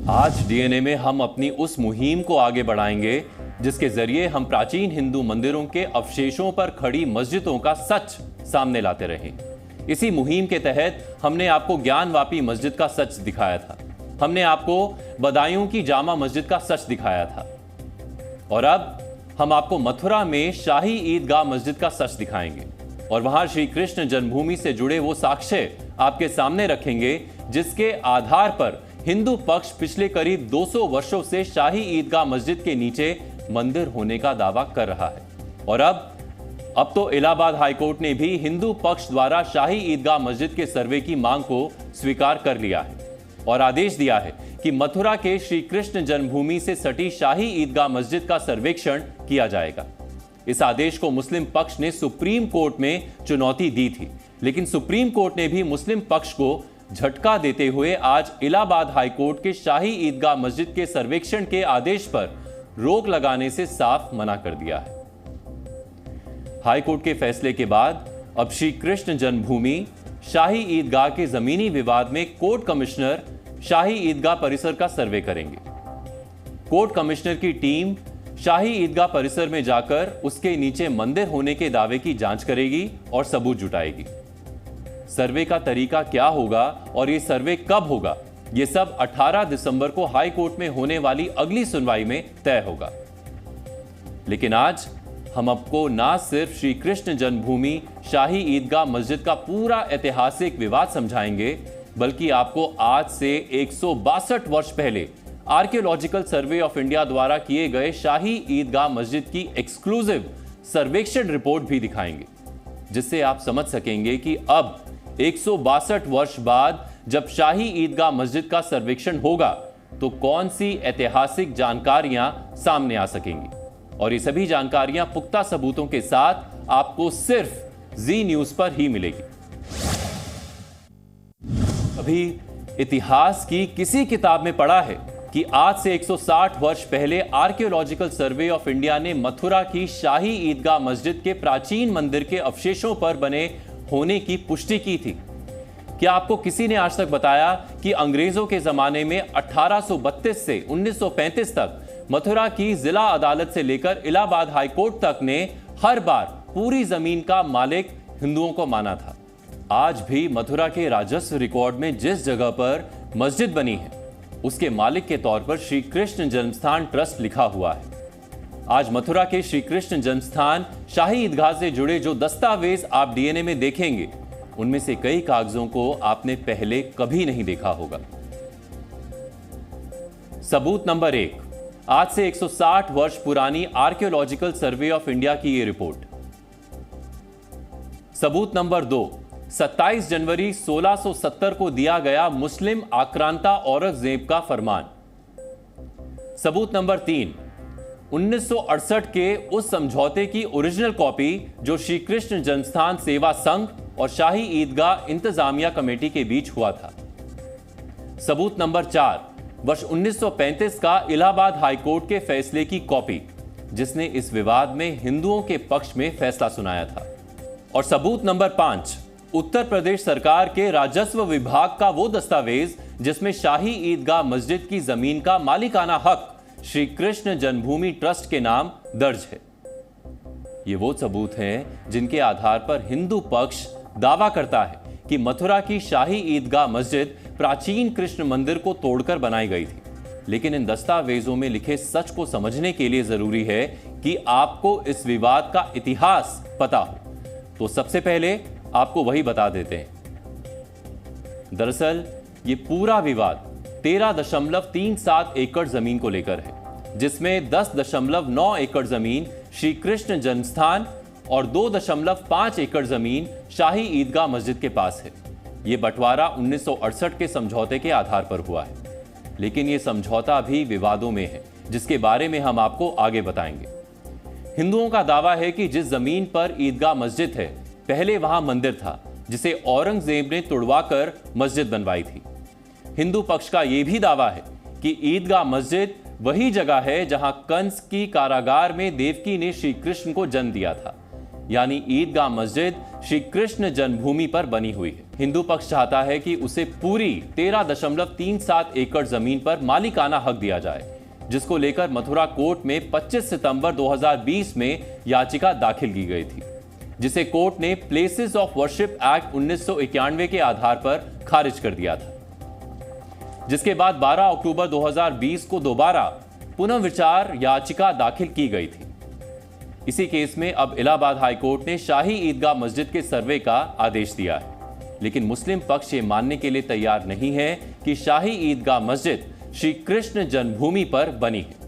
आज डीएनए में हम अपनी उस मुहिम को आगे बढ़ाएंगे जिसके जरिए हम प्राचीन हिंदू मंदिरों के अवशेषों पर खड़ी मस्जिदों का सच सामने लाते रहे। इसी मुहिम के तहत हमने आपको ज्ञानवापी मस्जिद का सच दिखाया था, हमने आपको बदायूं की जामा मस्जिद का सच दिखाया था, और अब हम आपको मथुरा में शाही ईदगाह मस्जिद का सच दिखाएंगे और वहां श्री कृष्ण जन्मभूमि से जुड़े वो साक्ष्य आपके सामने रखेंगे जिसके आधार पर हिंदू पक्ष पिछले करीब 200 वर्षों से शाही ईदगाह मस्जिद के नीचे मंदिर होने का दावा कर रहा है। और अब तो इलाहाबाद हाईकोर्ट ने भी हिंदू पक्ष द्वारा शाही ईदगाह मस्जिद के सर्वे की मांग को स्वीकार कर लिया है और आदेश दिया है कि मथुरा के श्री कृष्ण जन्मभूमि से सटी शाही ईदगाह मस्जिद का सर्वेक्षण किया जाएगा। इस आदेश को मुस्लिम पक्ष ने सुप्रीम कोर्ट में चुनौती दी थी, लेकिन सुप्रीम कोर्ट ने भी मुस्लिम पक्ष को झटका देते हुए आज इलाहाबाद हाईकोर्ट के शाही ईदगाह मस्जिद के सर्वेक्षण के आदेश पर रोक लगाने से साफ मना कर दिया है। हाईकोर्ट के फैसले के बाद अब श्री कृष्ण जन्मभूमि शाही ईदगाह के जमीनी विवाद में कोर्ट कमिश्नर शाही ईदगाह परिसर का सर्वे करेंगे। कोर्ट कमिश्नर की टीम शाही ईदगाह परिसर में जाकर उसके नीचे मंदिर होने के दावे की जांच करेगी और सबूत जुटाएगी। सर्वे का तरीका क्या होगा और यह सर्वे कब होगा, यह सब 18 दिसंबर को हाई कोर्ट में होने वाली अगली सुनवाई में तय होगा। लेकिन आज हम आपको ना सिर्फ श्री कृष्ण जन्मभूमि शाही ईदगाह मस्जिद का पूरा ऐतिहासिक विवाद समझाएंगे, बल्कि आपको आज से 162 वर्ष पहले आर्कियोलॉजिकल सर्वे ऑफ इंडिया द्वारा किए गए शाही ईदगाह मस्जिद की एक्सक्लूसिव सर्वेक्षण रिपोर्ट भी दिखाएंगे, जिससे आप समझ सकेंगे कि अब 162 वर्ष बाद जब शाही ईदगाह मस्जिद का सर्वेक्षण होगा तो कौन सी ऐतिहासिक जानकारियां सामने आ सकेंगी। और ये सभी जानकारियां पुख्ता सबूतों के साथ आपको सिर्फ जी न्यूज पर ही मिलेगी। अभी इतिहास की किसी किताब में पढ़ा है कि आज से 160 वर्ष पहले आर्कियोलॉजिकल सर्वे ऑफ इंडिया ने मथुरा की शाही ईदगाह मस्जिद के प्राचीन मंदिर के अवशेषों पर बने होने की पुष्टि की थी? क्या आपको किसी ने आज तक बताया कि अंग्रेजों के जमाने में 1832 से 1935 तक मथुरा की जिला अदालत से लेकर इलाहाबाद हाईकोर्ट तक ने हर बार पूरी जमीन का मालिक हिंदुओं को माना था? आज भी मथुरा के राजस्व रिकॉर्ड में जिस जगह पर मस्जिद बनी है उसके मालिक के तौर पर श्री कृष्ण जन्मस्थान ट्रस्ट लिखा हुआ है। आज मथुरा के श्री कृष्ण जन्मस्थान शाही ईदगाह से जुड़े जो दस्तावेज आप डीएनए में देखेंगे, उनमें से कई कागजों को आपने पहले कभी नहीं देखा होगा। सबूत नंबर 1, आज से 160 वर्ष पुरानी आर्कियोलॉजिकल सर्वे ऑफ इंडिया की यह रिपोर्ट। सबूत नंबर 2, 27 जनवरी 1670 को दिया गया मुस्लिम आक्रांता औरंगजेब का फरमान। सबूत नंबर 3, 1968 के उस समझौते की ओरिजिनल कॉपी जो श्री कृष्ण जन्मस्थान सेवा संघ और शाही ईदगाह इंतजामिया कमेटी के बीच हुआ था। सबूत नंबर 4, वर्ष 1935 का इलाहाबाद हाईकोर्ट के फैसले की कॉपी जिसने इस विवाद में हिंदुओं के पक्ष में फैसला सुनाया था। और सबूत नंबर 5, उत्तर प्रदेश सरकार के राजस्व विभाग का वो दस्तावेज जिसमें शाही ईदगाह मस्जिद की जमीन का मालिकाना हक श्री कृष्ण जन्मभूमि ट्रस्ट के नाम दर्ज है। ये वो सबूत हैं जिनके आधार पर हिंदू पक्ष दावा करता है कि मथुरा की शाही ईदगाह मस्जिद प्राचीन कृष्ण मंदिर को तोड़कर बनाई गई थी। लेकिन इन दस्तावेजों में लिखे सच को समझने के लिए जरूरी है कि आपको इस विवाद का इतिहास पता हो। तो सबसे पहले आपको वही बता देते हैं। दरअसल ये पूरा विवाद 13.37 एकड़ जमीन को लेकर है, जिसमें 10.9 एकड़ जमीन श्री कृष्ण जन्मस्थान और 2.5 एकड़ जमीन शाही ईदगाह मस्जिद के पास है। यह बंटवारा 1968 के समझौते के आधार पर हुआ है, लेकिन यह समझौता भी विवादों में है, जिसके बारे में हम आपको आगे बताएंगे। हिंदुओं का दावा है कि जिस जमीन पर ईदगाह मस्जिद है, पहले वहां मंदिर था जिसे औरंगजेब ने तुड़वाकर मस्जिद बनवाई थी। हिंदू पक्ष का यह भी दावा है कि ईदगाह मस्जिद वही जगह है जहां कंस की कारागार में देवकी ने श्री कृष्ण को जन्म दिया था। यानी ईदगाह मस्जिद श्री कृष्ण जन्मभूमि पर बनी हुई है। हिंदू पक्ष चाहता है कि उसे पूरी 13.37 एकड़ जमीन पर मालिकाना हक दिया जाए, जिसको लेकर मथुरा कोर्ट में 25 सितंबर 2020 में याचिका दाखिल की गई थी, जिसे कोर्ट ने प्लेसेस ऑफ वर्शिप एक्ट 1991 के आधार पर खारिज कर दिया था। जिसके बाद 12 अक्टूबर 2020 को दोबारा पुनर्विचार याचिका दाखिल की गई थी। इसी केस में अब इलाहाबाद हाई कोर्ट ने शाही ईदगाह मस्जिद के सर्वे का आदेश दिया है, लेकिन मुस्लिम पक्ष ये मानने के लिए तैयार नहीं है कि शाही ईदगाह मस्जिद श्री कृष्ण जन्मभूमि पर बनी है।